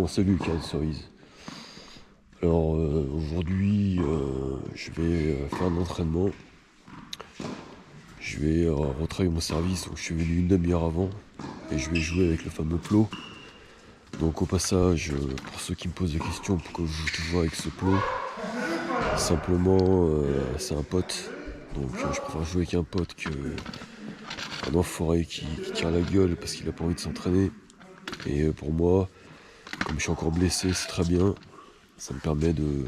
Bon, salut Karen Cerise. Alors aujourd'hui, je vais faire un entraînement. Je vais retravailler mon service, donc je suis venu une demi-heure avant et je vais jouer avec le fameux plot. Donc au passage, pour ceux qui me posent des questions, pourquoi je joue toujours avec ce plot, simplement c'est un pote. Donc je préfère jouer avec un pote qu'un enfoiré qui tire la gueule parce qu'il a pas envie de s'entraîner. Et pour moi, comme je suis encore blessé, c'est très bien. Ça me permet de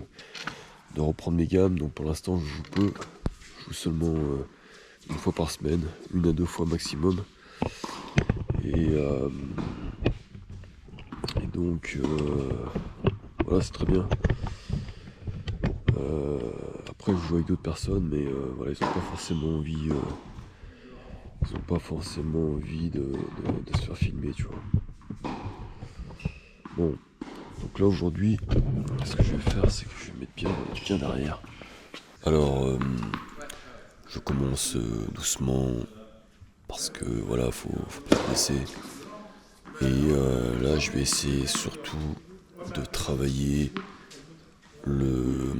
reprendre mes gammes. Donc pour l'instant, je joue peu. Je joue seulement une fois par semaine, 1 à 2 fois maximum. Et donc voilà, c'est très bien. Après, je joue avec d'autres personnes, mais voilà, ils n'ont pas forcément envie. Ils ont pas forcément envie de se faire filmer, tu vois. Bon, donc là aujourd'hui, ce que je vais faire, c'est que je vais mettre bien derrière. Alors, je commence doucement parce que voilà, faut pas se blesser. Et là, je vais essayer surtout de travailler le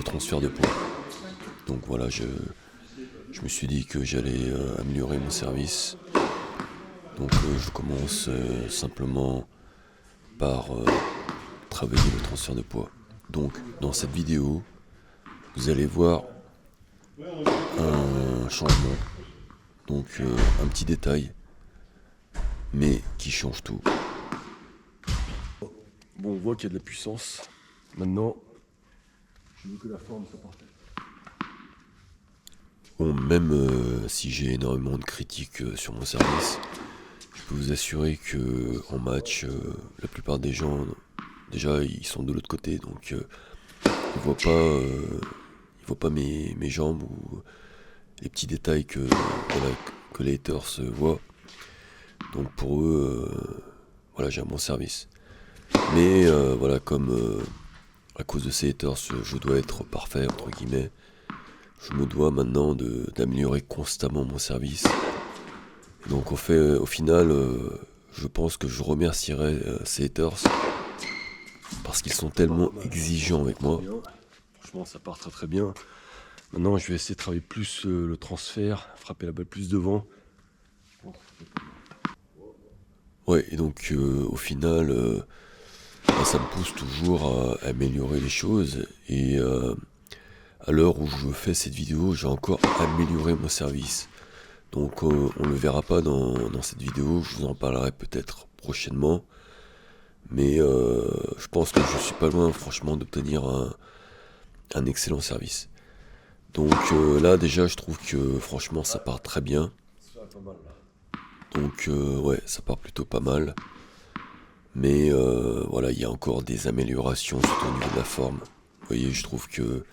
transfert de poids. Donc voilà, je me suis dit que j'allais améliorer mon service. Donc je commence simplement par travailler le transfert de poids. Donc dans cette vidéo, vous allez voir un changement. Donc un petit détail, mais qui change tout. Bon, on voit qu'il y a de la puissance. Maintenant, je veux que la forme soit parfaite. Bon, même si j'ai énormément de critiques sur mon service, je peux vous assurer que en match, la plupart des gens, déjà, ils sont de l'autre côté, donc ils voient pas mes jambes ou les petits détails voilà, que les haters voient. Donc pour eux, voilà, j'ai un bon service. Mais voilà, comme à cause de ces haters, je dois être parfait, entre guillemets. Je me dois maintenant d'améliorer constamment mon service. Donc au final, je pense que je remercierai ces haters parce qu'ils sont tellement exigeants avec moi. Franchement, ça part très très bien. Maintenant, je vais essayer de travailler plus le transfert, frapper la balle plus devant. Ouais, et donc au final, ça me pousse toujours à améliorer les choses. Et à l'heure où je fais cette vidéo, j'ai encore amélioré mon service. Donc on ne le verra pas dans cette vidéo, je vous en parlerai peut-être prochainement. Mais je pense que je suis pas loin franchement d'obtenir un excellent service. Donc là déjà je trouve que franchement ça part très bien. Donc ouais, ça part plutôt pas mal. Mais voilà, il y a encore des améliorations surtout au niveau de la forme. Vous voyez, je trouve que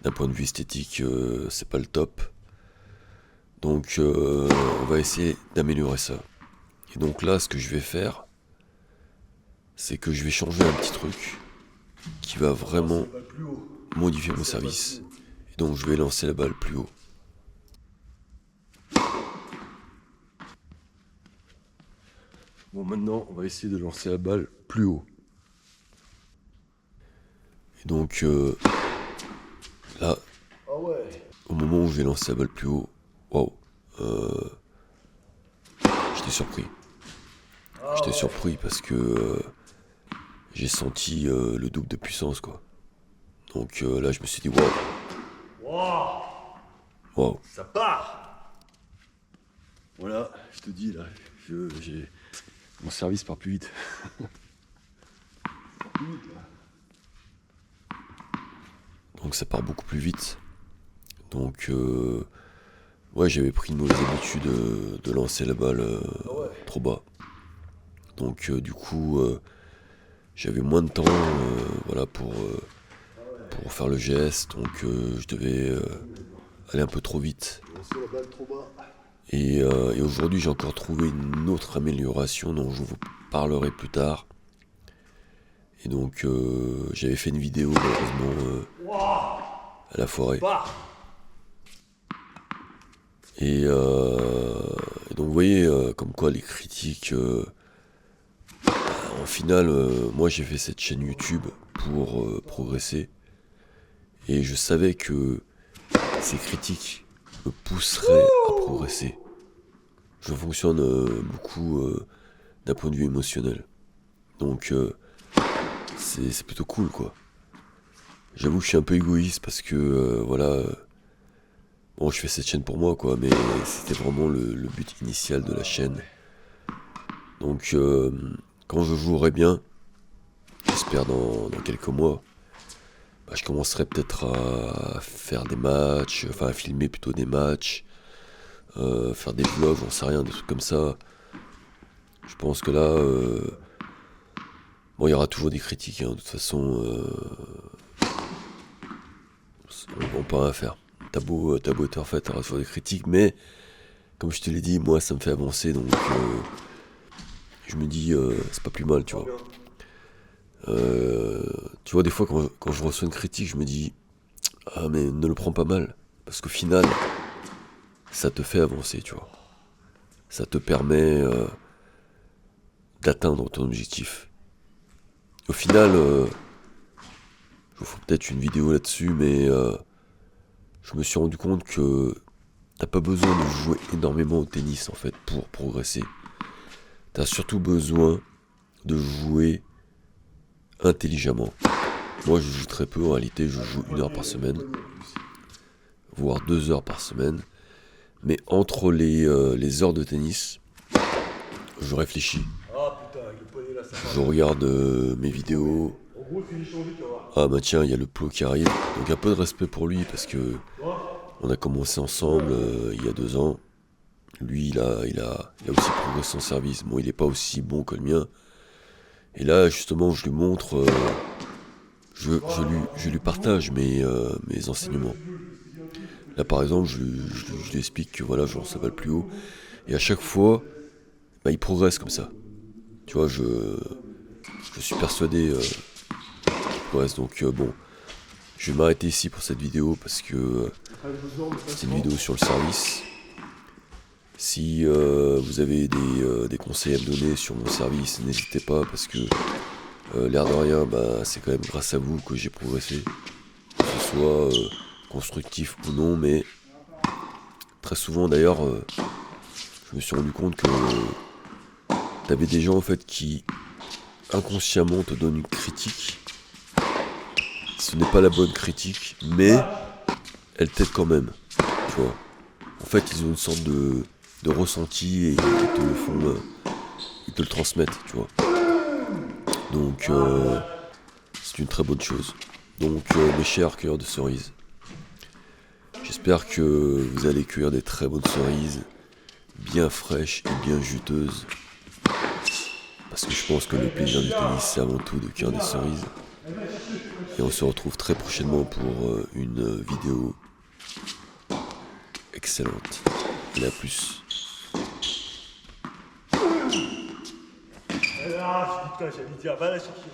d'un point de vue esthétique, c'est pas le top. Donc on va essayer d'améliorer ça. Et donc là, ce que je vais faire, c'est que je vais changer un petit truc qui va vraiment modifier mon service. Et donc je vais lancer la balle plus haut. Bon, maintenant, on va essayer de lancer la balle plus haut. Et donc là, au moment où je vais lancer la balle plus haut, waouh, j'étais surpris. J'étais surpris parce que j'ai senti le double de puissance, quoi. Donc là, je me suis dit, waouh. Waouh. Ça part. Voilà, je te dis, là, mon service part plus vite. Donc ça part beaucoup plus vite. Donc ouais, j'avais pris une mauvaise habitude de lancer la balle trop bas. Donc du coup, j'avais moins de temps voilà, pour faire le geste. Donc je devais aller un peu trop vite. Et aujourd'hui, j'ai encore trouvé une autre amélioration dont je vous parlerai plus tard. Et donc, j'avais fait une vidéo, malheureusement, à la forêt. Et donc, vous voyez, comme quoi les critiques, en final, moi j'ai fait cette chaîne YouTube pour progresser. Et je savais que ces critiques me pousseraient à progresser. Je fonctionne beaucoup d'un point de vue émotionnel. Donc c'est plutôt cool quoi. J'avoue que je suis un peu égoïste parce que voilà. Bon, je fais cette chaîne pour moi quoi, mais c'était vraiment le but initial de la chaîne. Donc quand je jouerai bien, j'espère dans quelques mois, bah, je commencerai peut-être à faire des matchs, enfin à filmer plutôt des matchs, faire des vlogs, j'en sais rien, des trucs comme ça. Je pense que là, bon, il y aura toujours des critiques, hein, de toute façon, on peut rien faire. T'as beau être en fait, t'auras toujours des critiques, mais comme je te l'ai dit, moi ça me fait avancer, donc je me dis, c'est pas plus mal, tu vois. Tu vois, des fois quand je reçois une critique, je me dis, ah mais ne le prends pas mal, parce qu'au final, ça te fait avancer, tu vois. Ça te permet d'atteindre ton objectif. Au final, je vous ferai peut-être une vidéo là-dessus, mais je me suis rendu compte que t'as pas besoin de jouer énormément au tennis en fait pour progresser. T'as surtout besoin de jouer intelligemment. Moi je joue très peu, en réalité je joue 1 heure par semaine, voire 2 heures par semaine. Mais entre les heures de tennis, je réfléchis. Je regarde mes vidéos. Ah bah tiens, il y a le Plo qui arrive. Donc un peu de respect pour lui parce que on a commencé ensemble il y a 2 ans. Lui, il a aussi progressé son service. Bon, il n'est pas aussi bon que le mien. Et là, justement, je lui montre, je lui partage mes enseignements. Là, par exemple, je lui explique que voilà, je lance la balle plus haut. Et à chaque fois, bah, il progresse comme ça. Tu vois, je suis persuadé qu'il progresse. Donc, bon, je vais m'arrêter ici pour cette vidéo parce que c'est une vidéo sur le service. Si vous avez des conseils à me donner sur mon service, n'hésitez pas parce que l'air de rien, bah, c'est quand même grâce à vous que j'ai progressé. Que ce soit constructif ou non, mais très souvent d'ailleurs, je me suis rendu compte que t'avais des gens en fait qui inconsciemment te donnent une critique. Ce n'est pas la bonne critique, mais elle t'aide quand même. Tu vois. En fait, ils ont une sorte de ressenti et ils te le font, ils te le transmettent, tu vois. Donc, c'est une très bonne chose. Donc, mes chers cueilleurs de cerises, j'espère que vous allez cueillir des très bonnes cerises, bien fraîches et bien juteuses. Parce que je pense que le plaisir du tennis, c'est avant tout de cueillir des cerises. Et on se retrouve très prochainement pour une vidéo excellente. Et à plus. Ah putain, j'allais dire, va la chercher.